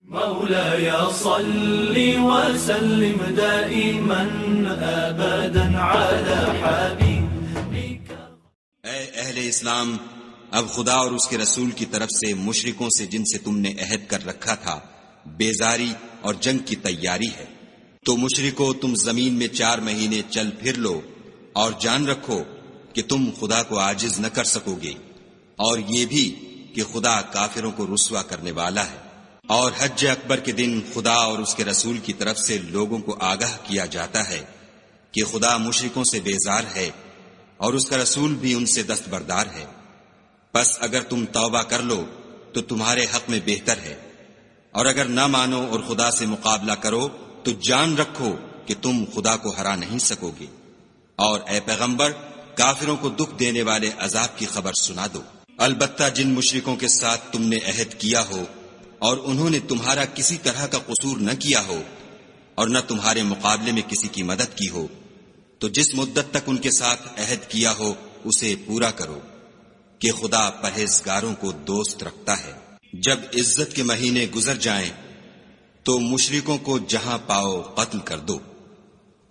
مولاي صل وسلم دائما ابدا على حبيبك۔ اے اہل اسلام، اب خدا اور اس کے رسول کی طرف سے مشرکوں سے جن سے تم نے عہد کر رکھا تھا بیزاری اور جنگ کی تیاری ہے۔ تو مشرکو، تم زمین میں 4 مہینے چل پھر لو اور جان رکھو کہ تم خدا کو عاجز نہ کر سکو گے، اور یہ بھی کہ خدا کافروں کو رسوا کرنے والا ہے۔ اور حج اکبر کے دن خدا اور اس کے رسول کی طرف سے لوگوں کو آگاہ کیا جاتا ہے کہ خدا مشرکوں سے بیزار ہے اور اس کا رسول بھی ان سے دستبردار ہے۔ پس اگر تم توبہ کر لو تو تمہارے حق میں بہتر ہے، اور اگر نہ مانو اور خدا سے مقابلہ کرو تو جان رکھو کہ تم خدا کو ہرا نہیں سکو گے۔ اور اے پیغمبر، کافروں کو دکھ دینے والے عذاب کی خبر سنا دو۔ البتہ جن مشرکوں کے ساتھ تم نے عہد کیا ہو اور انہوں نے تمہارا کسی طرح کا قصور نہ کیا ہو اور نہ تمہارے مقابلے میں کسی کی مدد کی ہو، تو جس مدت تک ان کے ساتھ عہد کیا ہو اسے پورا کرو، کہ خدا پرہیزگاروں کو دوست رکھتا ہے۔ جب عزت کے مہینے گزر جائیں تو مشرکوں کو جہاں پاؤ قتل کر دو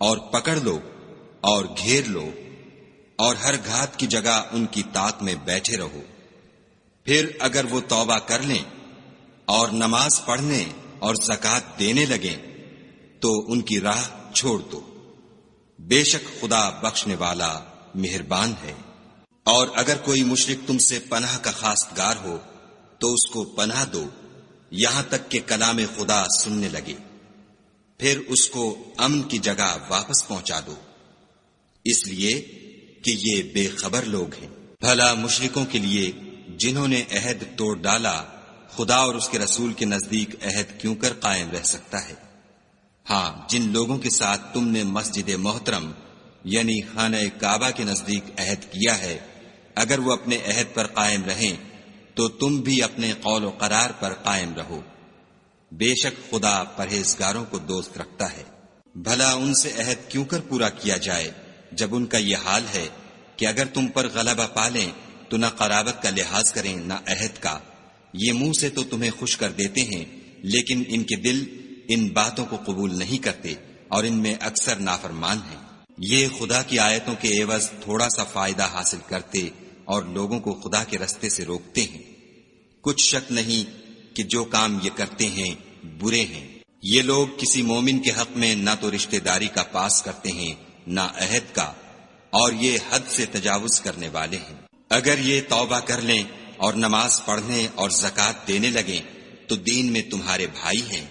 اور پکڑ لو اور گھیر لو، اور ہر گھات کی جگہ ان کی طاق میں بیٹھے رہو۔ پھر اگر وہ توبہ کر لیں اور نماز پڑھنے اور زکوٰۃ دینے لگیں تو ان کی راہ چھوڑ دو، بے شک خدا بخشنے والا مہربان ہے۔ اور اگر کوئی مشرک تم سے پناہ کا خواستگار ہو تو اس کو پناہ دو یہاں تک کہ کلام خدا سننے لگے، پھر اس کو امن کی جگہ واپس پہنچا دو، اس لیے کہ یہ بے خبر لوگ ہیں۔ بھلا مشرکوں کے لیے جنہوں نے عہد توڑ ڈالا خدا اور اس کے رسول کے نزدیک عہد کیوں کر قائم رہ سکتا ہے؟ ہاں، جن لوگوں کے ساتھ تم نے مسجد محترم یعنی خانہ کعبہ کے نزدیک عہد کیا ہے، اگر وہ اپنے عہد پر قائم رہیں تو تم بھی اپنے قول و قرار پر قائم رہو، بے شک خدا پرہیزگاروں کو دوست رکھتا ہے۔ بھلا ان سے عہد کیوں کر پورا کیا جائے جب ان کا یہ حال ہے کہ اگر تم پر غلبہ پالیں تو نہ قرابت کا لحاظ کریں نہ عہد کا۔ یہ منہ سے تو تمہیں خوش کر دیتے ہیں لیکن ان کے دل ان باتوں کو قبول نہیں کرتے اور ان میں اکثر نافرمان ہیں۔ یہ خدا کی آیتوں کے عوض تھوڑا سا فائدہ حاصل کرتے اور لوگوں کو خدا کے رستے سے روکتے ہیں۔ کچھ شک نہیں کہ جو کام یہ کرتے ہیں برے ہیں۔ یہ لوگ کسی مومن کے حق میں نہ تو رشتہ داری کا پاس کرتے ہیں نہ عہد کا، اور یہ حد سے تجاوز کرنے والے ہیں۔ اگر یہ توبہ کر لیں اور نماز پڑھنے اور زکوٰۃ دینے لگیں تو دین میں تمہارے بھائی ہیں،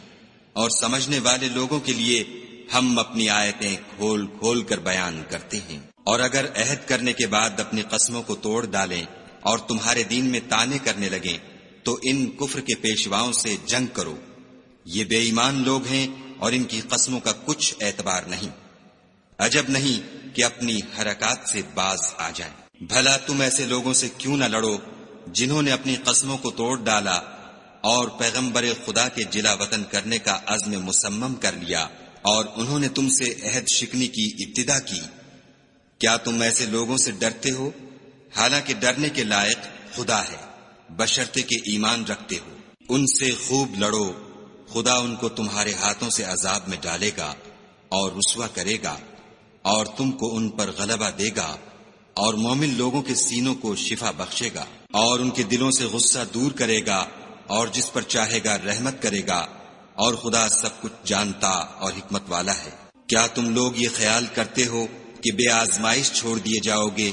اور سمجھنے والے لوگوں کے لیے ہم اپنی آیتیں کھول کھول کر بیان کرتے ہیں۔ اور اگر عہد کرنے کے بعد اپنی قسموں کو توڑ ڈالیں اور تمہارے دین میں طعنے کرنے لگیں تو ان کفر کے پیشواؤں سے جنگ کرو، یہ بے ایمان لوگ ہیں اور ان کی قسموں کا کچھ اعتبار نہیں۔ عجب نہیں کہ اپنی حرکات سے باز آ جائیں۔ بھلا تم ایسے لوگوں سے کیوں نہ لڑو جنہوں نے اپنی قسموں کو توڑ ڈالا اور پیغمبر خدا کے جلا وطن کرنے کا عزم مصمم کر لیا، اور انہوں نے تم سے عہد شکنی کی ابتدا کی۔ کیا تم ایسے لوگوں سے ڈرتے ہو؟ حالانکہ ڈرنے کے لائق خدا ہے، بشرطے کہ ایمان رکھتے ہو۔ ان سے خوب لڑو، خدا ان کو تمہارے ہاتھوں سے عذاب میں ڈالے گا اور رسوا کرے گا، اور تم کو ان پر غلبہ دے گا، اور مومن لوگوں کے سینوں کو شفا بخشے گا، اور ان کے دلوں سے غصہ دور کرے گا، اور جس پر چاہے گا رحمت کرے گا، اور خدا سب کچھ جانتا اور حکمت والا ہے۔ کیا تم لوگ یہ خیال کرتے ہو کہ بے آزمائش چھوڑ دیے جاؤ گے؟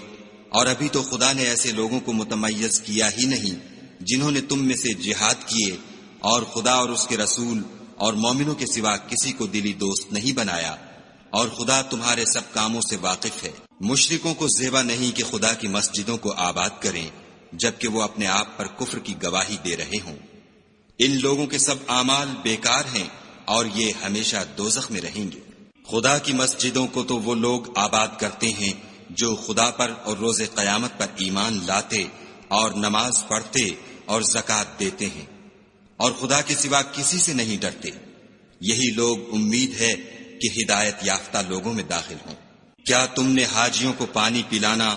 اور ابھی تو خدا نے ایسے لوگوں کو متمیز کیا ہی نہیں جنہوں نے تم میں سے جہاد کیے اور خدا اور اس کے رسول اور مومنوں کے سوا کسی کو دلی دوست نہیں بنایا، اور خدا تمہارے سب کاموں سے واقف ہے۔ مشرکوں کو زیبا نہیں کہ خدا کی مسجدوں کو آباد کریں جبکہ وہ اپنے آپ پر کفر کی گواہی دے رہے ہوں۔ ان لوگوں کے سب اعمال بیکار ہیں اور یہ ہمیشہ دوزخ میں رہیں گے۔ خدا کی مسجدوں کو تو وہ لوگ آباد کرتے ہیں جو خدا پر اور روز قیامت پر ایمان لاتے اور نماز پڑھتے اور زکوٰۃ دیتے ہیں، اور خدا کے سوا کسی سے نہیں ڈرتے۔ یہی لوگ امید ہے کہ ہدایت یافتہ لوگوں میں داخل ہوں۔ کیا تم نے حاجیوں کو پانی پلانا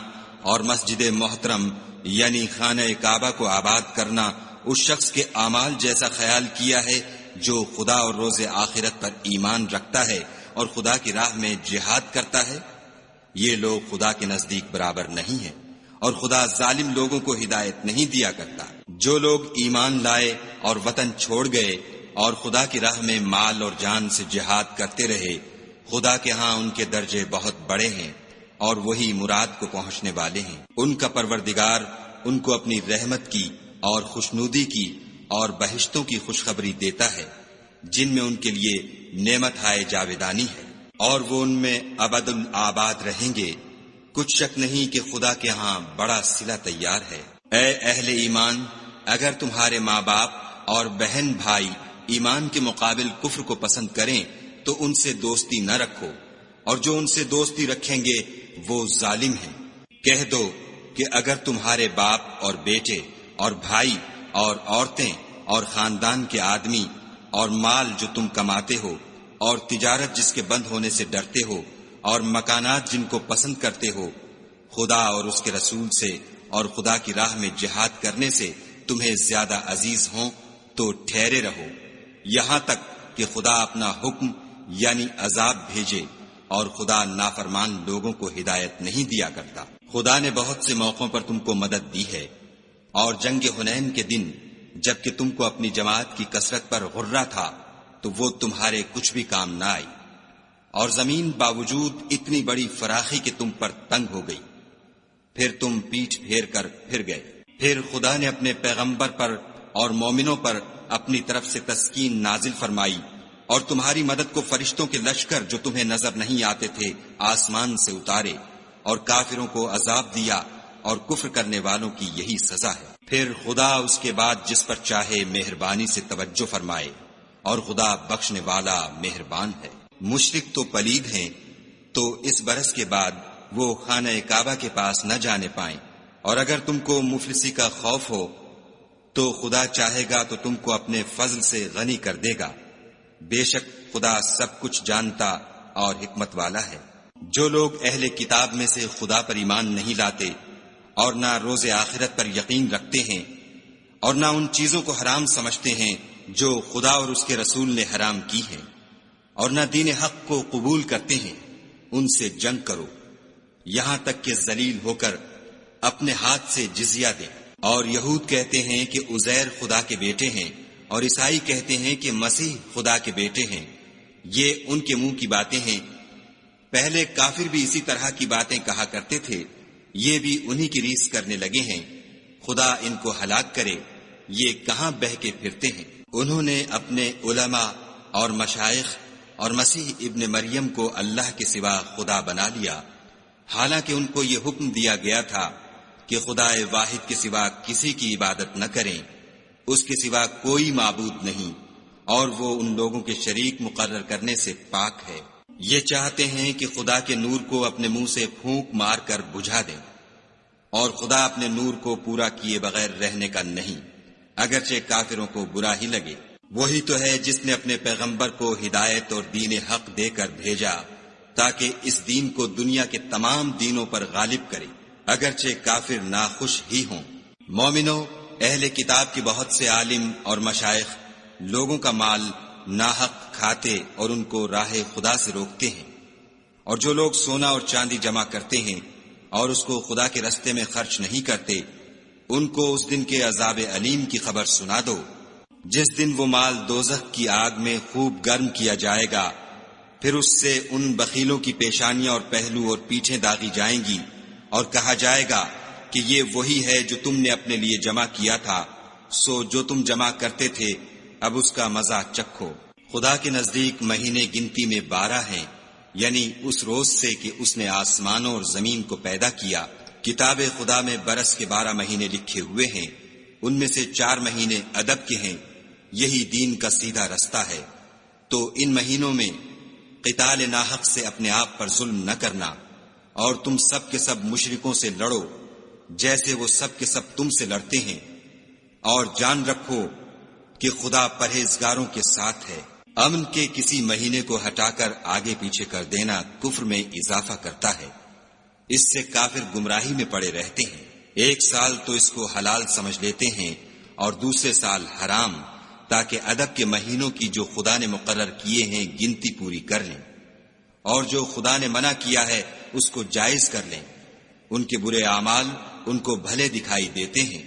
اور مسجد محترم یعنی خانہ کعبہ کو آباد کرنا اس شخص کے اعمال جیسا خیال کیا ہے جو خدا اور روز آخرت پر ایمان رکھتا ہے اور خدا کی راہ میں جہاد کرتا ہے؟ یہ لوگ خدا کے نزدیک برابر نہیں ہیں، اور خدا ظالم لوگوں کو ہدایت نہیں دیا کرتا۔ جو لوگ ایمان لائے اور وطن چھوڑ گئے اور خدا کی راہ میں مال اور جان سے جہاد کرتے رہے، خدا کے ہاں ان کے درجے بہت بڑے ہیں اور وہی مراد کو پہنچنے والے ہیں۔ ان کا پروردگار ان کو اپنی رحمت کی اور خوشنودی کی اور بہشتوں کی خوشخبری دیتا ہے، جن میں ان کے لیے نعمت ہائے جاویدانی ہے، اور وہ ان میں ابد الآباد رہیں گے۔ کچھ شک نہیں کہ خدا کے ہاں بڑا صلہ تیار ہے۔ اے اہل ایمان، اگر تمہارے ماں باپ اور بہن بھائی ایمان کے مقابل کفر کو پسند کریں تو ان سے دوستی نہ رکھو، اور جو ان سے دوستی رکھیں گے وہ ظالم ہیں۔ کہہ دو کہ اگر تمہارے باپ اور بیٹے اور بھائی اور عورتیں اور خاندان کے آدمی اور مال جو تم کماتے ہو اور تجارت جس کے بند ہونے سے ڈرتے ہو اور مکانات جن کو پسند کرتے ہو، خدا اور اس کے رسول سے اور خدا کی راہ میں جہاد کرنے سے تمہیں زیادہ عزیز ہوں تو ٹھہرے رہو، یہاں تک کہ خدا اپنا حکم یعنی عذاب بھیجے، اور خدا نافرمان لوگوں کو ہدایت نہیں دیا کرتا۔ خدا نے بہت سے موقعوں پر تم کو مدد دی ہے، اور جنگ حنین کے دن جبکہ تم کو اپنی جماعت کی کثرت پر غرہ تھا تو وہ تمہارے کچھ بھی کام نہ آئی، اور زمین باوجود اتنی بڑی فراخی کہ تم پر تنگ ہو گئی، پھر تم پیٹھ پھیر کر پھر گئے۔ پھر خدا نے اپنے پیغمبر پر اور مومنوں پر اپنی طرف سے تسکین نازل فرمائی، اور تمہاری مدد کو فرشتوں کے لشکر جو تمہیں نظر نہیں آتے تھے آسمان سے اتارے، اور کافروں کو عذاب دیا، اور کفر کرنے والوں کی یہی سزا ہے۔ پھر خدا اس کے بعد جس پر چاہے مہربانی سے توجہ فرمائے، اور خدا بخشنے والا مہربان ہے۔ مشرک تو پلید ہیں، تو اس برس کے بعد وہ خانہ کعبہ کے پاس نہ جانے پائیں، اور اگر تم کو مفلسی کا خوف ہو تو خدا چاہے گا تو تم کو اپنے فضل سے غنی کر دے گا، بے شک خدا سب کچھ جانتا اور حکمت والا ہے۔ جو لوگ اہل کتاب میں سے خدا پر ایمان نہیں لاتے اور نہ روز آخرت پر یقین رکھتے ہیں، اور نہ ان چیزوں کو حرام سمجھتے ہیں جو خدا اور اس کے رسول نے حرام کی ہیں، اور نہ دین حق کو قبول کرتے ہیں، ان سے جنگ کرو یہاں تک کہ ذلیل ہو کر اپنے ہاتھ سے جزیہ دیں۔ اور یہود کہتے ہیں کہ عزیر خدا کے بیٹے ہیں، اور عیسائی کہتے ہیں کہ مسیح خدا کے بیٹے ہیں۔ یہ ان کے منہ کی باتیں ہیں، پہلے کافر بھی اسی طرح کی باتیں کہا کرتے تھے، یہ بھی انہی کی ریس کرنے لگے ہیں۔ خدا ان کو ہلاک کرے، یہ کہاں بہہ کے پھرتے ہیں۔ انہوں نے اپنے علماء اور مشائخ اور مسیح ابن مریم کو اللہ کے سوا خدا بنا لیا، حالانکہ ان کو یہ حکم دیا گیا تھا کہ خدا واحد کے سوا کسی کی عبادت نہ کریں، اس کے سوا کوئی معبود نہیں، اور وہ ان لوگوں کے شریک مقرر کرنے سے پاک ہے۔ یہ چاہتے ہیں کہ خدا کے نور کو اپنے منہ سے پھونک مار کر بجھا دیں، اور خدا اپنے نور کو پورا کیے بغیر رہنے کا نہیں، اگرچہ کافروں کو برا ہی لگے۔ وہی تو ہے جس نے اپنے پیغمبر کو ہدایت اور دین حق دے کر بھیجا تاکہ اس دین کو دنیا کے تمام دینوں پر غالب کرے، اگرچہ کافر ناخوش ہی ہوں۔ مومنو، اہل کتاب کے بہت سے عالم اور مشائخ لوگوں کا مال ناحق کھاتے اور ان کو راہ خدا سے روکتے ہیں، اور جو لوگ سونا اور چاندی جمع کرتے ہیں اور اس کو خدا کے رستے میں خرچ نہیں کرتے، ان کو اس دن کے عذاب علیم کی خبر سنا دو، جس دن وہ مال دوزخ کی آگ میں خوب گرم کیا جائے گا، پھر اس سے ان بخیلوں کی پیشانیاں اور پہلو اور پیٹھیں داغی جائیں گی، اور کہا جائے گا کہ یہ وہی ہے جو تم نے اپنے لیے جمع کیا تھا، سو جو تم جمع کرتے تھے اب اس کا مزہ چکھو۔ خدا کے نزدیک مہینے گنتی میں 12 ہیں، یعنی اس روز سے کہ اس نے آسمانوں اور زمین کو پیدا کیا۔ کتاب خدا میں برس کے 12 مہینے لکھے ہوئے ہیں، ان میں سے 4 مہینے ادب کے ہیں، یہی دین کا سیدھا رستہ ہے۔ تو ان مہینوں میں قتال ناحق سے اپنے آپ پر ظلم نہ کرنا، اور تم سب کے سب مشرکوں سے لڑو جیسے وہ سب کے سب تم سے لڑتے ہیں، اور جان رکھو کہ خدا پرہیزگاروں کے ساتھ ہے۔ امن کے کسی مہینے کو ہٹا کر آگے پیچھے کر دینا کفر میں اضافہ کرتا ہے، اس سے کافر گمراہی میں پڑے رہتے ہیں۔ ایک سال تو اس کو حلال سمجھ لیتے ہیں اور دوسرے سال حرام، تاکہ ادب کے مہینوں کی جو خدا نے مقرر کیے ہیں گنتی پوری کر لیں، اور جو خدا نے منع کیا ہے اس کو جائز کر لیں۔ ان کے برے اعمال ان کو بھلے دکھائی دیتے ہیں،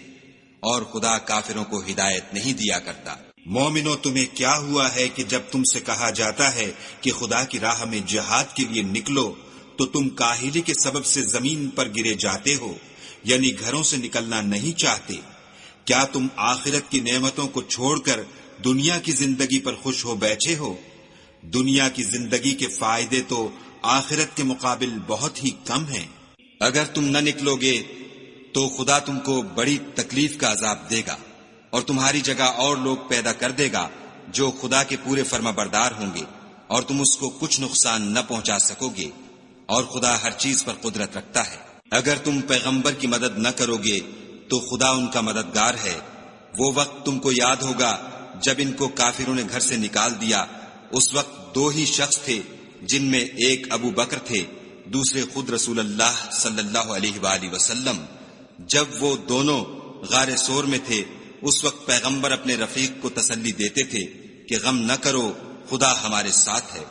اور خدا کافروں کو ہدایت نہیں دیا کرتا۔ مومنو، تمہیں کیا ہوا ہے کہ جب تم سے کہا جاتا ہے کہ خدا کی راہ میں جہاد کے لیے نکلو تو تم کاہلی کے سبب سے زمین پر گرے جاتے ہو، یعنی گھروں سے نکلنا نہیں چاہتے؟ کیا تم آخرت کی نعمتوں کو چھوڑ کر دنیا کی زندگی پر خوش ہو بیٹھے ہو؟ دنیا کی زندگی کے فائدے تو آخرت کے مقابل بہت ہی کم ہیں۔ اگر تم نہ نکلو گے تو خدا تم کو بڑی تکلیف کا عذاب دے گا، اور تمہاری جگہ اور لوگ پیدا کر دے گا جو خدا کے پورے فرما بردار ہوں گے، اور تم اس کو کچھ نقصان نہ پہنچا سکو گے، اور خدا ہر چیز پر قدرت رکھتا ہے۔ اگر تم پیغمبر کی مدد نہ کرو گے تو خدا ان کا مددگار ہے۔ وہ وقت تم کو یاد ہوگا جب ان کو کافروں نے گھر سے نکال دیا، اس وقت دو ہی شخص تھے، جن میں ایک ابو بکر تھے، دوسرے خود رسول اللہ صلی اللہ علیہ وآلہ وسلم۔ جب وہ دونوں غار سور میں تھے، اس وقت پیغمبر اپنے رفیق کو تسلی دیتے تھے کہ غم نہ کرو، خدا ہمارے ساتھ ہے۔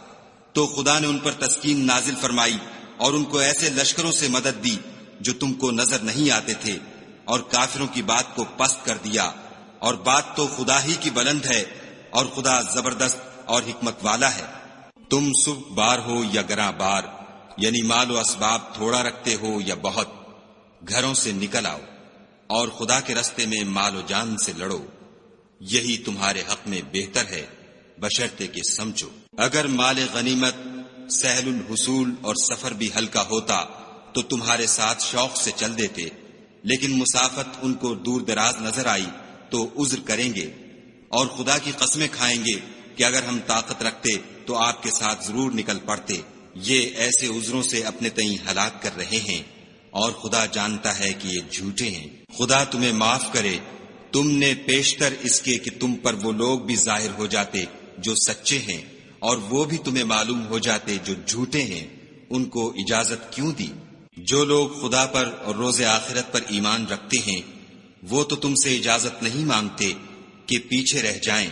تو خدا نے ان پر تسکین نازل فرمائی اور ان کو ایسے لشکروں سے مدد دی جو تم کو نظر نہیں آتے تھے، اور کافروں کی بات کو پست کر دیا۔ اور بات تو خدا ہی کی بلند ہے، اور خدا زبردست اور حکمت والا ہے۔ تم صبح بار ہو یا گراں بار، یعنی مال و اسباب تھوڑا رکھتے ہو یا بہت، گھروں سے نکل آؤ اور خدا کے رستے میں مال و جان سے لڑو، یہی تمہارے حق میں بہتر ہے، بشرطے کہ سمجھو۔ اگر مال غنیمت سہل الحصول اور سفر بھی ہلکا ہوتا تو تمہارے ساتھ شوق سے چل دیتے، لیکن مسافت ان کو دور دراز نظر آئی تو عذر کریں گے، اور خدا کی قسمیں کھائیں گے کہ اگر ہم طاقت رکھتے تو آپ کے ساتھ ضرور نکل پڑتے۔ یہ ایسے عذروں سے اپنے تئیں ہلاک کر رہے ہیں، اور خدا جانتا ہے کہ یہ جھوٹے ہیں۔ خدا تمہیں معاف کرے، تم نے پیشتر اس کے کہ تم پر وہ لوگ بھی ظاہر ہو جاتے جو سچے ہیں، اور وہ بھی تمہیں معلوم ہو جاتے جو جھوٹے ہیں، ان کو اجازت کیوں دی؟ جو لوگ خدا پر اور روز آخرت پر ایمان رکھتے ہیں وہ تو تم سے اجازت نہیں مانگتے کہ پیچھے رہ جائیں،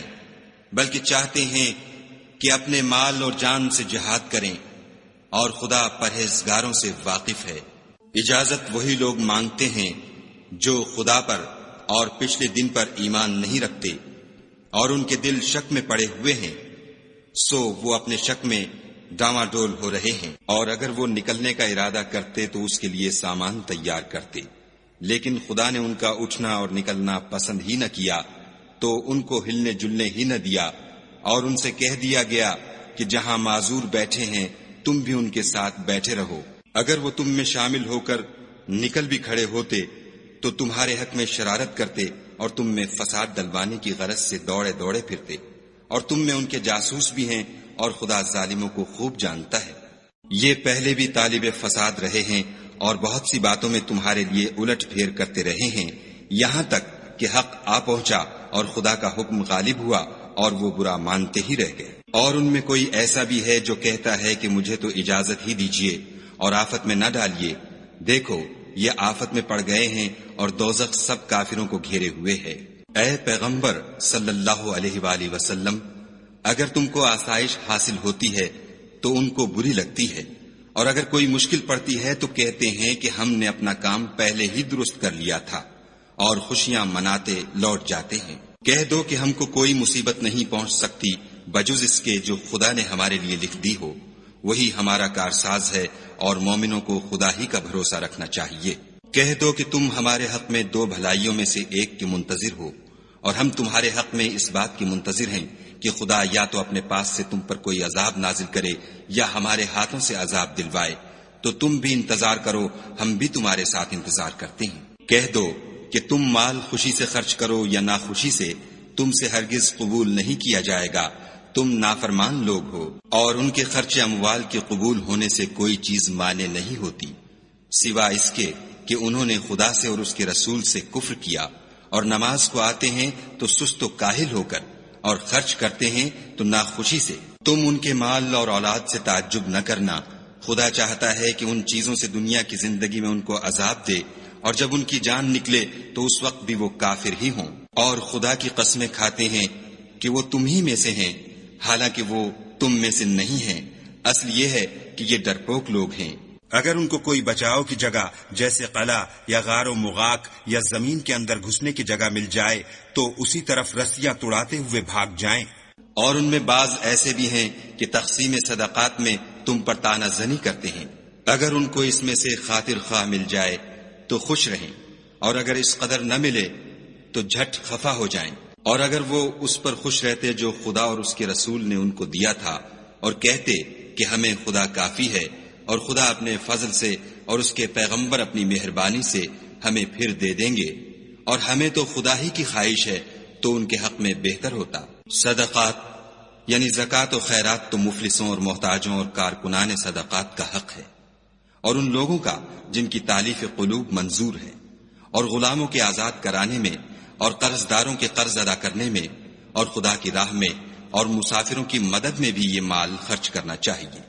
بلکہ چاہتے ہیں کہ اپنے مال اور جان سے جہاد کریں، اور خدا پرہیزگاروں سے واقف ہے۔ اجازت وہی لوگ مانگتے ہیں جو خدا پر اور پچھلے دن پر ایمان نہیں رکھتے، اور ان کے دل شک میں پڑے ہوئے ہیں، سو وہ اپنے شک میں ڈاما ڈول ہو رہے ہیں۔ اور اگر وہ نکلنے کا ارادہ کرتے تو اس کے لیے سامان تیار کرتے، لیکن خدا نے ان کا اٹھنا اور نکلنا پسند ہی نہ کیا، تو ان کو ہلنے جلنے ہی نہ دیا، اور ان سے کہہ دیا گیا کہ جہاں معذور بیٹھے ہیں تم بھی ان کے ساتھ بیٹھے رہو۔ اگر وہ تم میں شامل ہو کر نکل بھی کھڑے ہوتے تو تمہارے حق میں شرارت کرتے، اور تم میں فساد ڈلوانے کی غرض سے دوڑے دوڑے پھرتے، اور تم میں ان کے جاسوس بھی ہیں، اور خدا ظالموں کو خوب جانتا ہے۔ یہ پہلے بھی طالب فساد رہے ہیں، اور بہت سی باتوں میں تمہارے لیے الٹ پھیر کرتے رہے ہیں، یہاں تک کہ حق آ پہنچا اور خدا کا حکم غالب ہوا، اور وہ برا مانتے ہی رہ گئے۔ اور ان میں کوئی ایسا بھی ہے جو کہتا ہے کہ مجھے تو اجازت ہی دیجیے اور آفت میں نہ ڈالیے، دیکھو یہ آفت میں پڑ گئے ہیں، اور دوزخ سب کافروں کو گھیرے ہوئے ہے۔ اے پیغمبر صلی اللہ علیہ وآلہ وسلم، اگر تم کو آسائش حاصل ہوتی ہے تو ان کو بری لگتی ہے، اور اگر کوئی مشکل پڑتی ہے تو کہتے ہیں کہ ہم نے اپنا کام پہلے ہی درست کر لیا تھا، اور خوشیاں مناتے لوٹ جاتے ہیں۔ کہہ دو کہ ہم کو کوئی مصیبت نہیں پہنچ سکتی بجز اس کے جو خدا نے ہمارے لیے لکھ دی ہو، وہی ہمارا کارساز ہے، اور مومنوں کو خدا ہی کا بھروسہ رکھنا چاہیے۔ کہہ دو کہ تم ہمارے حق میں دو بھلائیوں میں سے ایک کے منتظر ہو، اور ہم تمہارے حق میں اس بات کی منتظر ہیں کہ خدا یا تو اپنے پاس سے تم پر کوئی عذاب نازل کرے یا ہمارے ہاتھوں سے عذاب دلوائے، تو تم بھی انتظار کرو، ہم بھی تمہارے ساتھ انتظار کرتے ہیں۔ کہہ دو کہ تم مال خوشی سے خرچ کرو یا ناخوشی سے، تم سے ہرگز قبول نہیں کیا جائے گا، تم نافرمان لوگ ہو، اور ان کے خرچ اموال کے قبول ہونے سے کوئی چیز مانے نہیں ہوتی سوا اس کے کہ انہوں نے خدا سے اور اس کے رسول سے کفر کیا، اور نماز کو آتے ہیں تو سست و کاہل ہو کر، اور خرچ کرتے ہیں تو ناخوشی سے۔ تم ان کے مال اور اولاد سے تعجب نہ کرنا، خدا چاہتا ہے کہ ان چیزوں سے دنیا کی زندگی میں ان کو عذاب دے، اور جب ان کی جان نکلے تو اس وقت بھی وہ کافر ہی ہوں۔ اور خدا کی قسمیں کھاتے ہیں کہ وہ تم ہی میں سے ہیں، حالانکہ وہ تم میں سے نہیں ہیں۔ اصل یہ ہے کہ یہ ڈرپوک لوگ ہیں۔ اگر ان کو کوئی بچاؤ کی جگہ جیسے قلعہ یا غار و مغاق یا زمین کے اندر گھسنے کی جگہ مل جائے تو اسی طرف رسیاں توڑاتے ہوئے بھاگ جائیں۔ اور ان میں بعض ایسے بھی ہیں کہ تقسیم صدقات میں تم پر طعنہ زنی کرتے ہیں۔ اگر ان کو اس میں سے خاطر خواہ مل جائے تو خوش رہیں، اور اگر اس قدر نہ ملے تو جھٹ خفا ہو جائیں۔ اور اگر وہ اس پر خوش رہتے جو خدا اور اس کے رسول نے ان کو دیا تھا، اور کہتے کہ ہمیں خدا کافی ہے، اور خدا اپنے فضل سے اور اس کے پیغمبر اپنی مہربانی سے ہمیں پھر دے دیں گے، اور ہمیں تو خدا ہی کی خواہش ہے، تو ان کے حق میں بہتر ہوتا۔ صدقات یعنی زکوٰۃ و خیرات تو مفلسوں اور محتاجوں اور کارکنان صدقات کا حق ہے، اور ان لوگوں کا جن کی تالیف قلوب منظور ہے، اور غلاموں کے آزاد کرانے میں، اور قرض داروں کے قرض ادا کرنے میں، اور خدا کی راہ میں اور مسافروں کی مدد میں بھی یہ مال خرچ کرنا چاہیے۔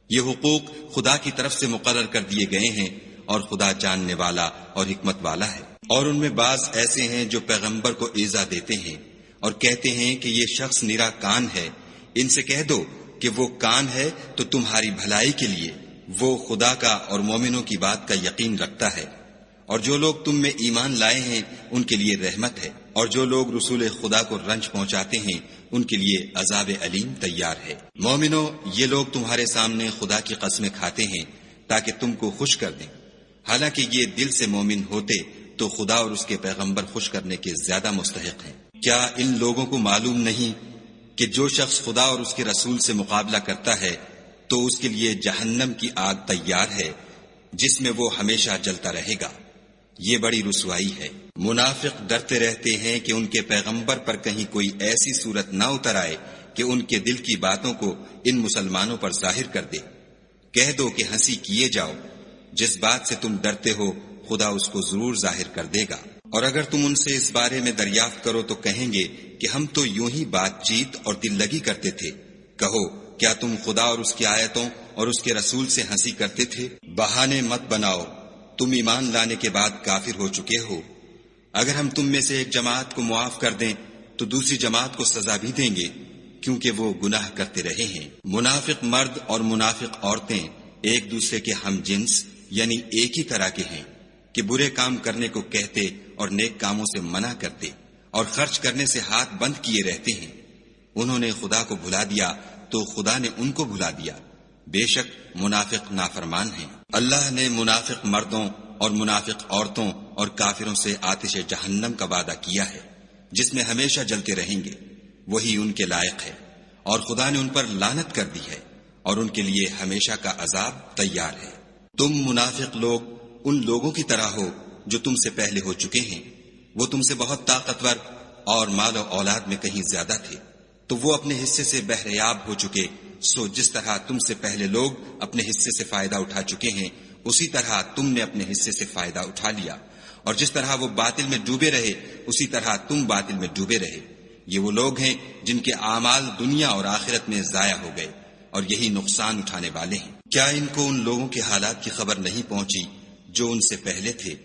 یہ حقوق خدا کی طرف سے مقرر کر دیے گئے ہیں، اور خدا جاننے والا اور حکمت والا ہے۔ اور ان میں بعض ایسے ہیں جو پیغمبر کو ایذا دیتے ہیں اور کہتے ہیں کہ یہ شخص نرا کان ہے۔ ان سے کہہ دو کہ وہ کان ہے تو تمہاری بھلائی کے لیے، وہ خدا کا اور مومنوں کی بات کا یقین رکھتا ہے، اور جو لوگ تم میں ایمان لائے ہیں ان کے لیے رحمت ہے، اور جو لوگ رسول خدا کو رنج پہنچاتے ہیں ان کے لیے عذاب علیم تیار ہے۔ مومنو، یہ لوگ تمہارے سامنے خدا کی قسمیں کھاتے ہیں تاکہ تم کو خوش کر دیں، حالانکہ یہ دل سے مومن ہوتے تو خدا اور اس کے پیغمبر خوش کرنے کے زیادہ مستحق ہیں۔ کیا ان لوگوں کو معلوم نہیں کہ جو شخص خدا اور اس کے رسول سے مقابلہ کرتا ہے تو اس کے لیے جہنم کی آگ تیار ہے جس میں وہ ہمیشہ جلتا رہے گا؟ یہ بڑی رسوائی ہے۔ منافق ڈرتے رہتے ہیں کہ ان کے پیغمبر پر کہیں کوئی ایسی صورت نہ اتر آئے کہ ان کے دل کی باتوں کو ان مسلمانوں پر ظاہر کر دے۔ کہہ دو کہ ہنسی کیے جاؤ، جس بات سے تم ڈرتے ہو خدا اس کو ضرور ظاہر کر دے گا۔ اور اگر تم ان سے اس بارے میں دریافت کرو تو کہیں گے کہ ہم تو یوں ہی بات چیت اور دل لگی کرتے تھے۔ کہو، کیا تم خدا اور اس کی آیتوں اور اس کے رسول سے ہنسی کرتے تھے؟ بہانے مت بناؤ، تم ایمان لانے کے بعد کافر ہو چکے ہو۔ اگر ہم تم میں سے ایک جماعت کو معاف کر دیں تو دوسری جماعت کو سزا بھی دیں گے، کیونکہ وہ گناہ کرتے رہے ہیں۔ منافق مرد اور منافق عورتیں ایک دوسرے کے ہم جنس یعنی ایک ہی طرح کے ہیں کہ برے کام کرنے کو کہتے اور نیک کاموں سے منع کرتے اور خرچ کرنے سے ہاتھ بند کیے رہتے ہیں۔ انہوں نے خدا کو بھلا دیا تو خدا نے ان کو بھلا دیا، بے شک منافق نافرمان ہیں۔ اللہ نے منافق مردوں اور منافق عورتوں اور کافروں سے آتش جہنم کا وعدہ کیا ہے جس میں ہمیشہ جلتے رہیں گے، وہی ان کے لائق ہے، اور خدا نے ان پر لعنت کر دی ہے اور ان کے لیے ہمیشہ کا عذاب تیار ہے۔ تم منافق لوگ ان لوگوں کی طرح ہو جو تم سے پہلے ہو چکے ہیں، وہ تم سے بہت طاقتور اور مال و اولاد میں کہیں زیادہ تھے، تو وہ اپنے حصے سے بہریاب ہو چکے۔ سو جس طرح تم سے پہلے لوگ اپنے حصے سے فائدہ اٹھا چکے ہیں، اسی طرح تم نے اپنے حصے سے فائدہ اٹھا لیا، اور جس طرح وہ باطل میں ڈوبے رہے اسی طرح تم باطل میں ڈوبے رہے۔ یہ وہ لوگ ہیں جن کے اعمال دنیا اور آخرت میں ضائع ہو گئے، اور یہی نقصان اٹھانے والے ہیں۔ کیا ان کو ان لوگوں کے حالات کی خبر نہیں پہنچی جو ان سے پہلے تھے،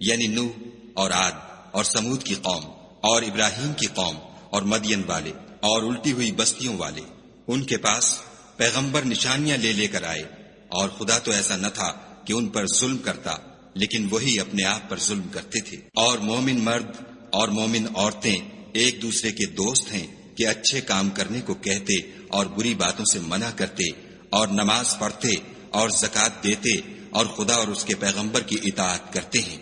یعنی نوح اور عاد اور سمود کی قوم اور ابراہیم کی قوم اور مدین والے اور الٹی ہوئی بستیوں والے؟ ان کے پاس پیغمبر نشانیاں لے لے کر آئے، اور خدا تو ایسا نہ تھا کہ ان پر ظلم کرتا، لیکن وہی اپنے آپ پر ظلم کرتے تھے۔ اور مومن مرد اور مومن عورتیں ایک دوسرے کے دوست ہیں کہ اچھے کام کرنے کو کہتے اور بری باتوں سے منع کرتے اور نماز پڑھتے اور زکوٰۃ دیتے اور خدا اور اس کے پیغمبر کی اطاعت کرتے ہیں۔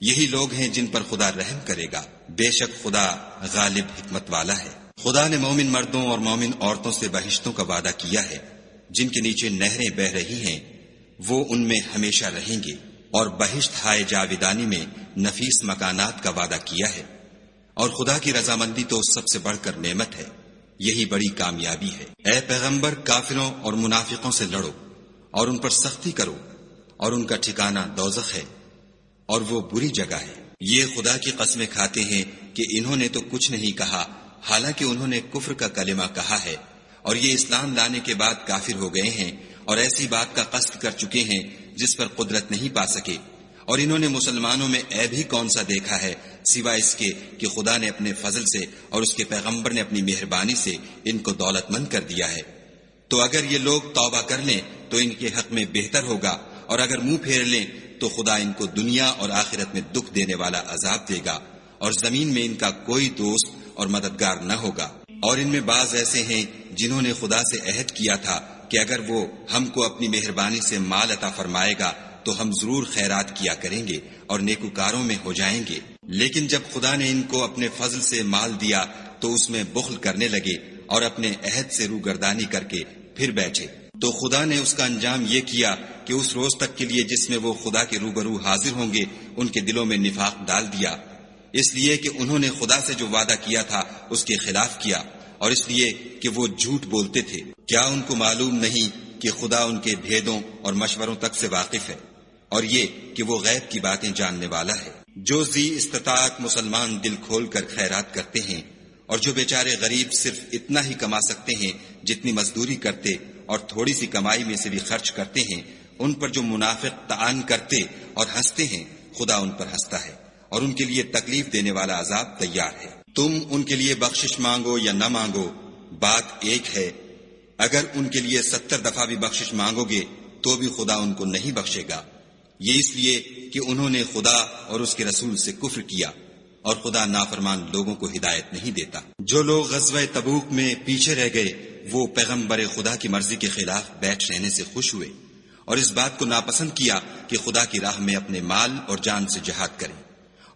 یہی لوگ ہیں جن پر خدا رحم کرے گا، بے شک خدا غالب حکمت والا ہے۔ خدا نے مومن مردوں اور مومن عورتوں سے بہشتوں کا وعدہ کیا ہے جن کے نیچے نہریں بہہ رہی ہیں، وہ ان میں ہمیشہ رہیں گے، اور بہشت ہائے جاویدانی میں نفیس مکانات کا وعدہ کیا ہے۔ اور خدا کی رضامندی تو سب سے بڑھ کر نعمت ہے، یہی بڑی کامیابی ہے۔ اے پیغمبر، کافروں اور منافقوں سے لڑو اور ان پر سختی کرو، اور ان کا ٹھکانہ دوزخ ہے، اور وہ بری جگہ ہے۔ یہ خدا کی قسمیں کھاتے ہیں کہ انہوں نے تو کچھ نہیں کہا، حالانکہ انہوں نے کفر کا کلمہ کہا ہے، اور یہ اسلام لانے کے بعد کافر ہو گئے ہیں اور ایسی بات کا قصد کر چکے ہیں جس پر قدرت نہیں پا سکے۔ اور انہوں نے مسلمانوں میں عیب ہی کون سا دیکھا ہے سوائے اس کے کہ خدا نے اپنے فضل سے اور اس کے پیغمبر نے اپنی مہربانی سے ان کو دولت مند کر دیا ہے۔ تو اگر یہ لوگ توبہ کر لیں تو ان کے حق میں بہتر ہوگا، اور اگر منہ پھیر لیں تو خدا ان کو دنیا اور آخرت میں دکھ دینے والا عذاب دے گا، اور زمین میں ان کا کوئی دوست اور مددگار نہ ہوگا۔ اور ان میں بعض ایسے ہیں جنہوں نے خدا سے عہد کیا تھا کہ اگر وہ ہم کو اپنی مہربانی سے مال عطا فرمائے گا تو ہم ضرور خیرات کیا کریں گے اور نیکوکاروں میں ہو جائیں گے، لیکن جب خدا نے ان کو اپنے فضل سے مال دیا تو اس میں بخل کرنے لگے اور اپنے عہد سے روگردانی کر کے پھر بیٹھے۔ تو خدا نے اس کا انجام یہ کیا کہ اس روز تک کے لیے جس میں وہ خدا کے روبرو حاضر ہوں گے ان کے دلوں میں نفاق ڈال دیا، اس لیے کہ انہوں نے خدا سے جو وعدہ کیا تھا اس کے خلاف کیا، اور اس لیے کہ وہ جھوٹ بولتے تھے۔ کیا ان کو معلوم نہیں کہ خدا ان کے بھیدوں اور مشوروں تک سے واقف ہے، اور یہ کہ وہ غیب کی باتیں جاننے والا ہے؟ جو ذی استطاعت مسلمان دل کھول کر خیرات کرتے ہیں، اور جو بیچارے غریب صرف اتنا ہی کما سکتے ہیں جتنی مزدوری کرتے اور تھوڑی سی کمائی میں سے بھی خرچ کرتے ہیں، ان پر جو منافق طعن کرتے اور ہنستے ہیں، خدا ان پر ہنستا ہے اور ان کے لیے تکلیف دینے والا عذاب تیار ہے۔ تم ان کے لیے بخشش مانگو یا نہ مانگو، بات ایک ہے۔ اگر ان کے لیے 70 دفعہ بھی بخشش مانگو گے تو بھی خدا ان کو نہیں بخشے گا، یہ اس لیے کہ انہوں نے خدا اور اس کے رسول سے کفر کیا، اور خدا نافرمان لوگوں کو ہدایت نہیں دیتا۔ جو لوگ غزوہ تبوک میں پیچھے رہ گئے وہ پیغمبر خدا کی مرضی کے خلاف بیٹھ رہنے سے خوش ہوئے، اور اس بات کو ناپسند کیا کہ خدا کی راہ میں اپنے مال اور جان سے جہاد کریں،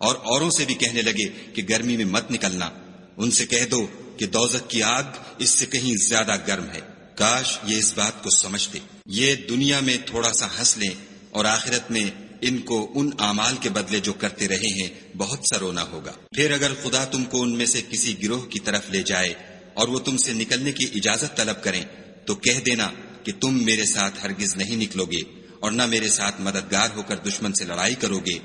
اور اوروں سے بھی کہنے لگے کہ گرمی میں مت نکلنا۔ ان سے کہہ دو کہ دوزخ کی آگ اس سے کہیں زیادہ گرم ہے۔ کاش یہ اس بات کو سمجھتے۔ یہ دنیا میں تھوڑا سا ہنس لیں اور آخرت میں ان کو ان اعمال کے بدلے جو کرتے رہے ہیں بہت سا رونا ہوگا۔ پھر اگر خدا تم کو ان میں سے کسی گروہ کی طرف لے جائے اور وہ تم سے نکلنے کی اجازت طلب کریں تو کہہ دینا کہ تم میرے ساتھ ہرگز نہیں نکلو گے اور نہ میرے ساتھ مددگار ہو کر دشمن سے لڑائی کرو گے۔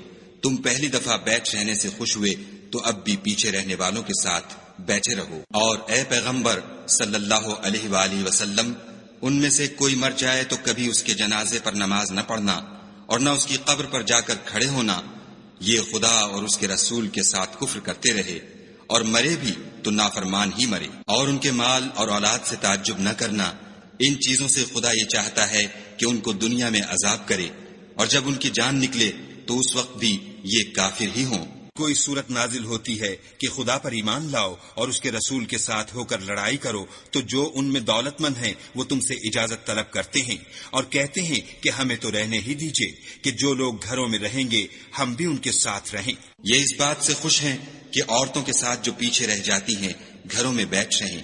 تم پہلی دفعہ بیٹھ رہنے سے خوش ہوئے تو اب بھی پیچھے رہنے والوں کے ساتھ بیٹھے رہو۔ اور اے پیغمبر صلی اللہ علیہ وآلہ وسلم، ان میں سے کوئی مر جائے تو کبھی اس کے جنازے پر نماز نہ پڑھنا اور نہ اس کی قبر پر جا کر کھڑے ہونا۔ یہ خدا اور اس کے رسول کے ساتھ کفر کرتے رہے اور مرے بھی تو نافرمان ہی مرے۔ اور ان کے مال اور اولاد سے تعجب نہ کرنا، ان چیزوں سے خدا یہ چاہتا ہے کہ ان کو دنیا میں عذاب کرے، اور جب ان کی جان نکلے تو اس وقت بھی یہ کافر ہی ہوں۔ کوئی صورت نازل ہوتی ہے کہ خدا پر ایمان لاؤ اور اس کے رسول کے ساتھ ہو کر لڑائی کرو تو جو ان میں دولت مند ہیں وہ تم سے اجازت طلب کرتے ہیں اور کہتے ہیں کہ ہمیں تو رہنے ہی دیجئے کہ جو لوگ گھروں میں رہیں گے ہم بھی ان کے ساتھ رہیں۔ یہ اس بات سے خوش ہیں کہ عورتوں کے ساتھ جو پیچھے رہ جاتی ہیں گھروں میں بیٹھ رہیں۔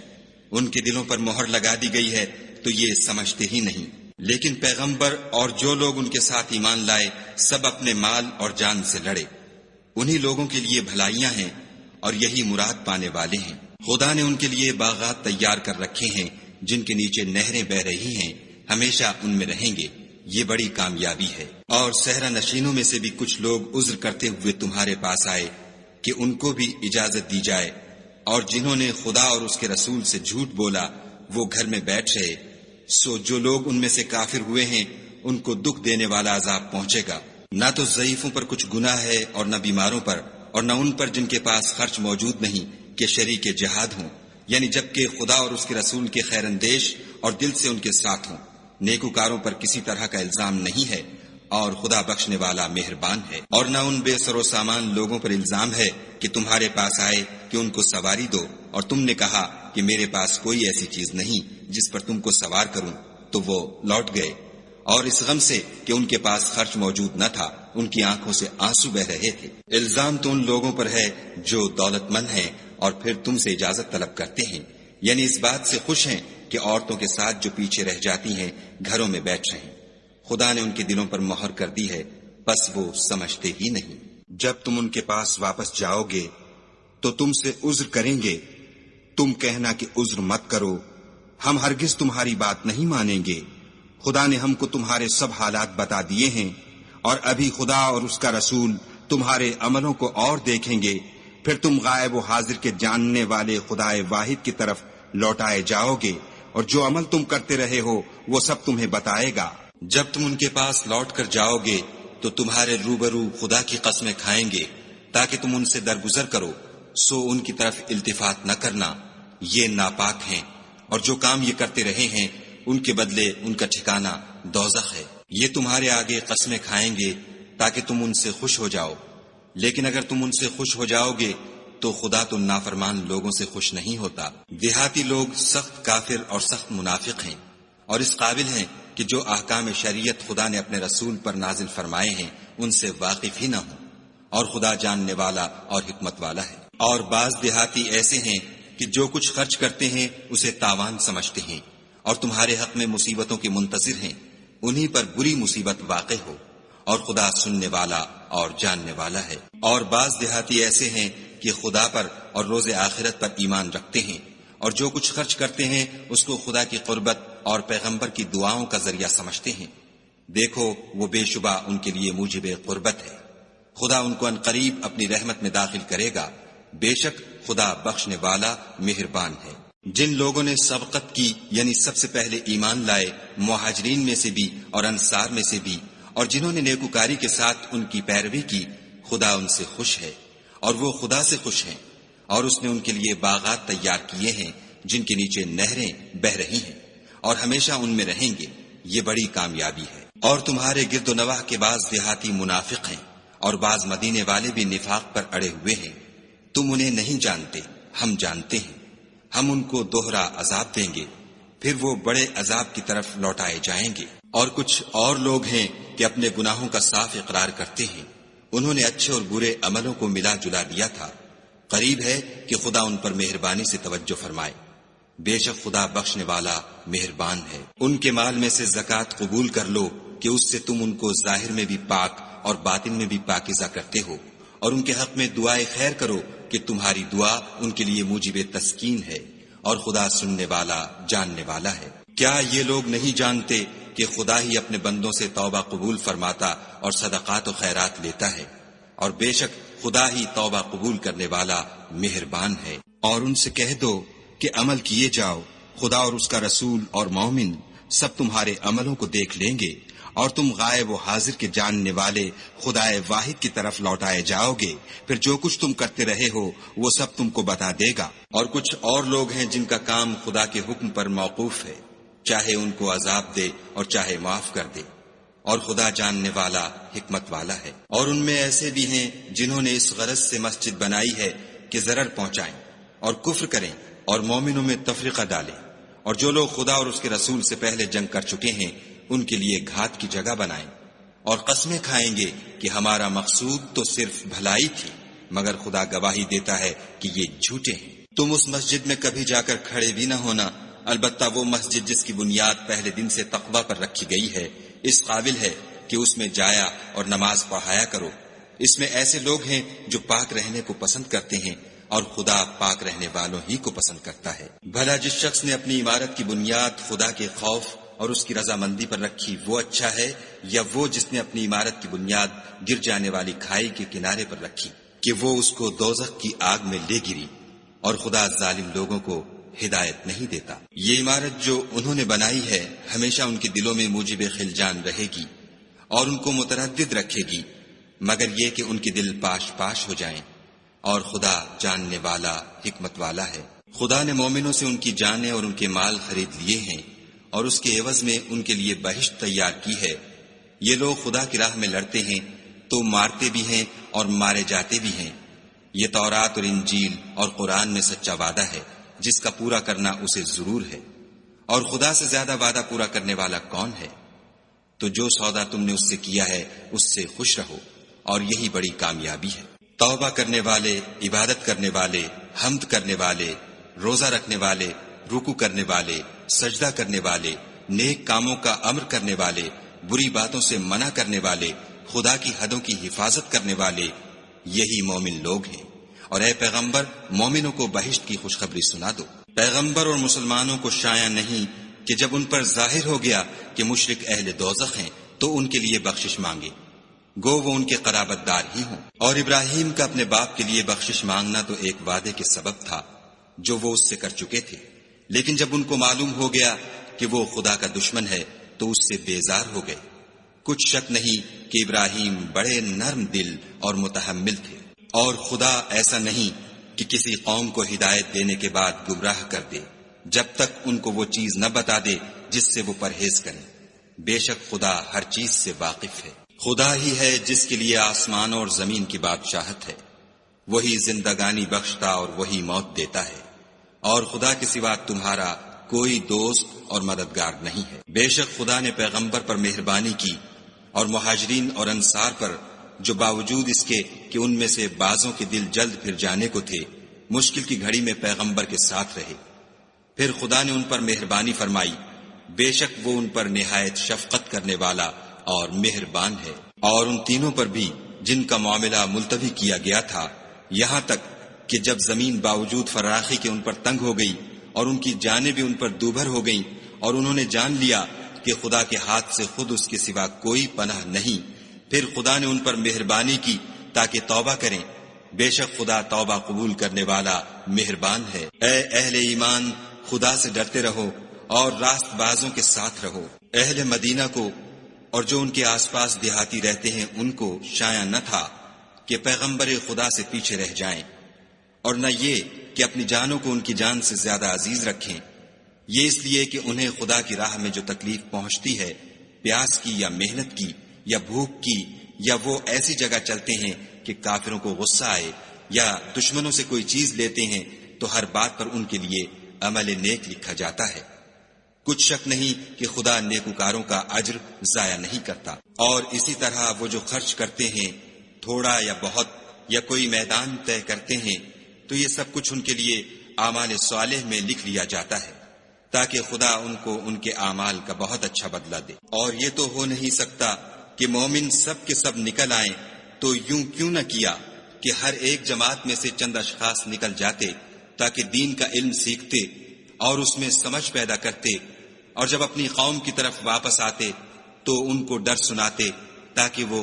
ان کے دلوں پر مہر لگا دی گئی ہے تو یہ سمجھتے ہی نہیں۔ لیکن پیغمبر اور جو لوگ ان کے ساتھ ایمان لائے سب اپنے مال اور جان سے لڑے۔ انہی لوگوں کے لیے بھلائیاں ہیں اور یہی مراد پانے والے ہیں۔ خدا نے ان کے لیے باغات تیار کر رکھے ہیں جن کے نیچے نہریں بہ رہی ہیں، ہمیشہ ان میں رہیں گے، یہ بڑی کامیابی ہے۔ اور صحرا نشینوں میں سے بھی کچھ لوگ عذر کرتے ہوئے تمہارے پاس آئے کہ ان کو بھی اجازت دی جائے، اور جنہوں نے خدا اور اس کے رسول سے جھوٹ بولا وہ گھر میں بیٹھ رہے۔ سو جو لوگ ان میں سے کافر ہوئے ہیں ان کو دکھ دینے والا عذاب پہنچے گا۔ نہ تو ضعیفوں پر کچھ گناہ ہے اور نہ بیماروں پر اور نہ ان پر جن کے پاس خرچ موجود نہیں کہ شریک جہاد ہوں، یعنی جبکہ خدا اور اس کے رسول کے خیر اندیش اور دل سے ان کے ساتھ ہوں۔ نیکوکاروں پر کسی طرح کا الزام نہیں ہے اور خدا بخشنے والا مہربان ہے۔ اور نہ ان بے سر و سامان لوگوں پر الزام ہے کہ تمہارے پاس آئے کہ ان کو سواری دو اور تم نے کہا کہ میرے پاس کوئی ایسی چیز نہیں جس پر تم کو سوار کروں، تو وہ لوٹ گئے، اور اس غم سے کہ ان کے پاس خرچ موجود نہ تھا ان کی آنکھوں سے آنسو بہ رہے تھے۔ الزام تو ان لوگوں پر ہے جو دولت مند ہیں اور پھر تم سے اجازت طلب کرتے ہیں، یعنی اس بات سے خوش ہیں کہ عورتوں کے ساتھ جو پیچھے رہ جاتی ہیں گھروں میں بیٹھ رہیں۔ خدا نے ان کے دلوں پر مہر کر دی ہے، بس وہ سمجھتے ہی نہیں۔ جب تم ان کے پاس واپس جاؤ گے تو تم سے عذر کریں گے، تم کہنا کہ عذر مت کرو، ہم ہرگز تمہاری بات نہیں مانیں گے۔ خدا نے ہم کو تمہارے سب حالات بتا دیے ہیں، اور ابھی خدا اور اس کا رسول تمہارے عملوں کو اور دیکھیں گے، پھر تم غائب و حاضر کے جاننے والے خدائے واحد کی طرف لوٹائے جاؤ گے، اور جو عمل تم کرتے رہے ہو وہ سب تمہیں بتائے گا۔ جب تم ان کے پاس لوٹ کر جاؤ گے تو تمہارے روبرو خدا کی قسمیں کھائیں گے تاکہ تم ان سے درگزر کرو، سو ان کی طرف التفات نہ کرنا، یہ ناپاک ہیں، اور جو کام یہ کرتے رہے ہیں ان کے بدلے ان کا ٹھکانہ دوزخ ہے۔ یہ تمہارے آگے قسمیں کھائیں گے تاکہ تم ان سے خوش ہو جاؤ، لیکن اگر تم ان سے خوش ہو جاؤ گے تو خدا تو نافرمان لوگوں سے خوش نہیں ہوتا۔ دیہاتی لوگ سخت کافر اور سخت منافق ہیں، اور اس قابل ہیں کہ جو احکام شریعت خدا نے اپنے رسول پر نازل فرمائے ہیں ان سے واقف ہی نہ ہوں، اور خدا جاننے والا اور حکمت والا ہے۔ اور بعض دیہاتی ایسے ہیں کہ جو کچھ خرچ کرتے ہیں اسے تاوان سمجھتے ہیں، اور تمہارے حق میں مصیبتوں کے منتظر ہیں، انہی پر بری مصیبت واقع ہو، اور خدا سننے والا اور جاننے والا ہے۔ اور بعض دیہاتی ایسے ہیں کہ خدا پر اور روز آخرت پر ایمان رکھتے ہیں، اور جو کچھ خرچ کرتے ہیں اس کو خدا کی قربت اور پیغمبر کی دعاؤں کا ذریعہ سمجھتے ہیں، دیکھو وہ بے شبہ ان کے لیے موجب قربت ہے۔ خدا ان کو عنقریب اپنی رحمت میں داخل کرے گا، بے شک خدا بخشنے والا مہربان ہے۔ جن لوگوں نے سبقت کی یعنی سب سے پہلے ایمان لائے، مہاجرین میں سے بھی اور انصار میں سے بھی، اور جنہوں نے نیکوکاری کے ساتھ ان کی پیروی کی، خدا ان سے خوش ہے اور وہ خدا سے خوش ہیں، اور اس نے ان کے لیے باغات تیار کیے ہیں جن کے نیچے نہریں بہہ رہی ہیں، اور ہمیشہ ان میں رہیں گے، یہ بڑی کامیابی ہے۔ اور تمہارے گرد و نواح کے بعض دیہاتی منافق ہیں، اور بعض مدینے والے بھی نفاق پر اڑے ہوئے ہیں، تم انہیں نہیں جانتے، ہم جانتے ہیں، ہم ان کو دوہرا عذاب دیں گے، پھر وہ بڑے عذاب کی طرف لوٹائے جائیں گے۔ اور کچھ اور لوگ ہیں کہ اپنے گناہوں کا صاف اقرار کرتے ہیں، انہوں نے اچھے اور برے عملوں کو ملا جلا دیا تھا، قریب ہے کہ خدا ان پر مہربانی سے توجہ فرمائے، بے شک خدا بخشنے والا مہربان ہے۔ ان کے مال میں سے زکوٰۃ قبول کر لو کہ اس سے تم ان کو ظاہر میں بھی پاک اور باطن میں بھی پاکیزہ کرتے ہو، اور ان کے حق میں دعائے خیر کرو کہ تمہاری دعا ان کے لیے موجب تسکین ہے، اور خدا سننے والا جاننے والا ہے۔ کیا یہ لوگ نہیں جانتے کہ خدا ہی اپنے بندوں سے توبہ قبول فرماتا اور صدقات و خیرات لیتا ہے، اور بے شک خدا ہی توبہ قبول کرنے والا مہربان ہے۔ اور ان سے کہہ دو کہ عمل کیے جاؤ، خدا اور اس کا رسول اور مومن سب تمہارے عملوں کو دیکھ لیں گے، اور تم غائب و حاضر کے جاننے والے خدا واحد کی طرف لوٹائے جاؤ گے، پھر جو کچھ تم کرتے رہے ہو وہ سب تم کو بتا دے گا۔ اور کچھ اور لوگ ہیں جن کا کام خدا کے حکم پر موقوف ہے، چاہے ان کو عذاب دے اور چاہے معاف کر دے، اور خدا جاننے والا حکمت والا ہے۔ اور ان میں ایسے بھی ہیں جنہوں نے اس غرض سے مسجد بنائی ہے کہ ضرر پہنچائیں اور کفر کریں اور مومنوں میں تفرقہ ڈالیں، اور جو لوگ خدا اور اس کے رسول سے پہلے جنگ کر چکے ہیں ان کے لیے گھات کی جگہ بنائیں، اور قسمیں کھائیں گے کہ ہمارا مقصود تو صرف بھلائی تھی، مگر خدا گواہی دیتا ہے کہ یہ جھوٹے ہیں۔ تم اس مسجد میں کبھی جا کر کھڑے بھی نہ ہونا، البتہ وہ مسجد جس کی بنیاد پہلے دن سے تقوی پر رکھی گئی ہے اس قابل ہے کہ اس میں جایا اور نماز پڑھایا کرو۔ اس میں ایسے لوگ ہیں جو پاک رہنے کو پسند کرتے ہیں، اور خدا پاک رہنے والوں ہی کو پسند کرتا ہے۔ بھلا جس شخص نے اپنی عمارت کی بنیاد خدا کے خوف اور اس کی رضامندی پر رکھی وہ اچھا ہے، یا وہ جس نے اپنی عمارت کی بنیاد گر جانے والی کھائی کے کنارے پر رکھی کہ وہ اس کو دوزخ کی آگ میں لے گری، اور خدا ظالم لوگوں کو ہدایت نہیں دیتا۔ یہ عمارت جو انہوں نے بنائی ہے ہمیشہ ان کے دلوں میں موجب خلجان رہے گی اور ان کو متردد رکھے گی، مگر یہ کہ ان کے دل پاش پاش ہو جائیں، اور خدا جاننے والا حکمت والا ہے۔ خدا نے مومنوں سے ان کی جانیں اور ان کے مال خرید لیے ہیں، اور اس کے عوض میں ان کے لیے بہشت تیار کی ہے۔ یہ لوگ خدا کی راہ میں لڑتے ہیں تو مارتے بھی ہیں اور مارے جاتے بھی ہیں۔ یہ تورات اور انجیل اور قرآن میں سچا وعدہ ہے جس کا پورا کرنا اسے ضرور ہے، اور خدا سے زیادہ وعدہ پورا کرنے والا کون ہے؟ تو جو سودا تم نے اس سے کیا ہے اس سے خوش رہو، اور یہی بڑی کامیابی ہے۔ توبہ کرنے والے، عبادت کرنے والے، حمد کرنے والے، روزہ رکھنے والے، رکوع کرنے والے، سجدہ کرنے والے، نیک کاموں کا امر کرنے والے، بری باتوں سے منع کرنے والے، خدا کی حدوں کی حفاظت کرنے والے، یہی مومن لوگ ہیں۔ اور اے پیغمبر، مومنوں کو بہشت کی خوشخبری سنا دو۔ پیغمبر اور مسلمانوں کو شایع نہیں کہ جب ان پر ظاہر ہو گیا کہ مشرک اہل دوزخ ہیں تو ان کے لیے بخشش مانگے، گو وہ ان کے قرابت دار ہی ہوں۔ اور ابراہیم کا اپنے باپ کے لیے بخشش مانگنا تو ایک وعدے کے سبب تھا جو وہ اس سے کر چکے تھے، لیکن جب ان کو معلوم ہو گیا کہ وہ خدا کا دشمن ہے تو اس سے بیزار ہو گئے۔ کچھ شک نہیں کہ ابراہیم بڑے نرم دل اور متحمل تھے۔ اور خدا ایسا نہیں کہ کسی قوم کو ہدایت دینے کے بعد گمراہ کر دے جب تک ان کو وہ چیز نہ بتا دے جس سے وہ پرہیز کریں۔ بے شک خدا ہر چیز سے واقف ہے۔ خدا ہی ہے جس کے لیے آسمان اور زمین کی بادشاہت ہے، وہی زندگانی بخشتا اور وہی موت دیتا ہے، اور خدا کے سوا تمہارا کوئی دوست اور مددگار نہیں ہے۔ بے شک خدا نے پیغمبر پر مہربانی کی اور مہاجرین اور انصار پر، جو باوجود اس کے کہ ان میں سے بعضوں کے دل جلد پھر جانے کو تھے، مشکل کی گھڑی میں پیغمبر کے ساتھ رہے۔ پھر خدا نے ان پر مہربانی فرمائی، بے شک وہ ان پر نہایت شفقت کرنے والا اور مہربان ہے۔ اور ان تینوں پر بھی جن کا معاملہ ملتوی کیا گیا تھا، یہاں تک کہ جب زمین باوجود فراخی کے ان پر تنگ ہو گئی اور ان کی جانیں بھی ان پر دوبھر ہو گئیں، اور انہوں نے جان لیا کہ خدا کے ہاتھ سے خود اس کے سوا کوئی پناہ نہیں، پھر خدا نے ان پر مہربانی کی تاکہ توبہ کریں۔ بے شک خدا توبہ قبول کرنے والا مہربان ہے۔ اے اہل ایمان، خدا سے ڈرتے رہو اور راست بازوں کے ساتھ رہو۔ اہل مدینہ کو اور جو ان کے آس پاس دیہاتی رہتے ہیں ان کو شایع نہ تھا کہ پیغمبر خدا سے پیچھے رہ جائیں، اور نہ یہ کہ اپنی جانوں کو ان کی جان سے زیادہ عزیز رکھیں، یہ اس لیے کہ انہیں خدا کی راہ میں جو تکلیف پہنچتی ہے، پیاس کی یا محنت کی یا بھوک کی، یا وہ ایسی جگہ چلتے ہیں کہ کافروں کو غصہ آئے، یا دشمنوں سے کوئی چیز لیتے ہیں، تو ہر بات پر ان کے لیے عمل نیک لکھا جاتا ہے۔ کچھ شک نہیں کہ خدا نیکوکاروں کا اجر ضائع نہیں کرتا۔ اور اسی طرح وہ جو خرچ کرتے ہیں، تھوڑا یا بہت، یا کوئی میدان طے کرتے ہیں، تو یہ سب کچھ ان کے لیے اعمال صالح میں لکھ لیا جاتا ہے، تاکہ خدا ان کو ان کے اعمال کا بہت اچھا بدلہ دے۔ اور یہ تو ہو نہیں سکتا کہ مومن سب کے سب نکل آئیں، تو یوں کیوں نہ کیا کہ ہر ایک جماعت میں سے چند اشخاص نکل جاتے تاکہ دین کا علم سیکھتے اور اس میں سمجھ پیدا کرتے، اور جب اپنی قوم کی طرف واپس آتے تو ان کو ڈر سناتے تاکہ وہ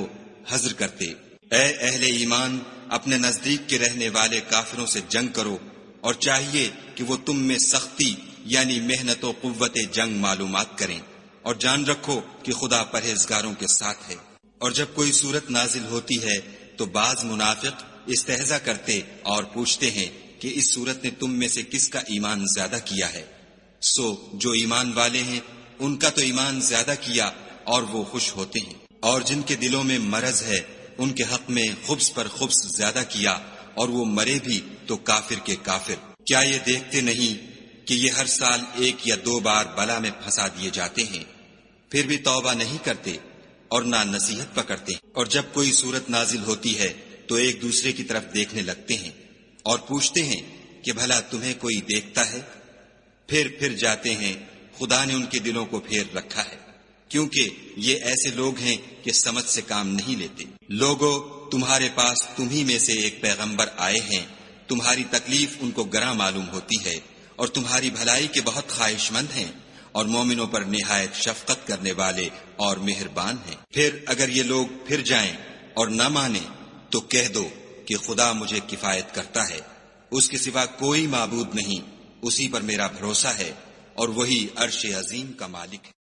حذر کرتے۔ اے اہل ایمان، اپنے نزدیک کے رہنے والے کافروں سے جنگ کرو، اور چاہیے کہ وہ تم میں سختی یعنی محنت و قوت جنگ معلومات کریں، اور جان رکھو کہ خدا پرہیزگاروں کے ساتھ ہے۔ اور جب کوئی صورت نازل ہوتی ہے تو بعض منافق استہزا کرتے اور پوچھتے ہیں کہ اس صورت نے تم میں سے کس کا ایمان زیادہ کیا ہے؟ سو جو ایمان والے ہیں ان کا تو ایمان زیادہ کیا اور وہ خوش ہوتے ہیں، اور جن کے دلوں میں مرض ہے ان کے حق میں خبث پر خبث زیادہ کیا، اور وہ مرے بھی تو کافر کے کافر۔ کیا یہ دیکھتے نہیں کہ یہ ہر سال 1 یا 2 بار بلا میں پھنسا دیے جاتے ہیں، پھر بھی توبہ نہیں کرتے اور نہ نصیحت پکڑتے؟ اور جب کوئی صورت نازل ہوتی ہے تو ایک دوسرے کی طرف دیکھنے لگتے ہیں اور پوچھتے ہیں کہ بھلا تمہیں کوئی دیکھتا ہے؟ پھر جاتے ہیں، خدا نے ان کے دلوں کو پھیر رکھا ہے، کیونکہ یہ ایسے لوگ ہیں کہ سمجھ سے کام نہیں لیتے۔ لوگو، تمہارے پاس تمہی میں سے ایک پیغمبر آئے ہیں، تمہاری تکلیف ان کو گراں معلوم ہوتی ہے، اور تمہاری بھلائی کے بہت خواہش مند ہیں، اور مومنوں پر نہایت شفقت کرنے والے اور مہربان ہیں۔ پھر اگر یہ لوگ پھر جائیں اور نہ مانیں تو کہہ دو کہ خدا مجھے کفایت کرتا ہے، اس کے سوا کوئی معبود نہیں، اسی پر میرا بھروسہ ہے، اور وہی عرش عظیم کا مالک ہے۔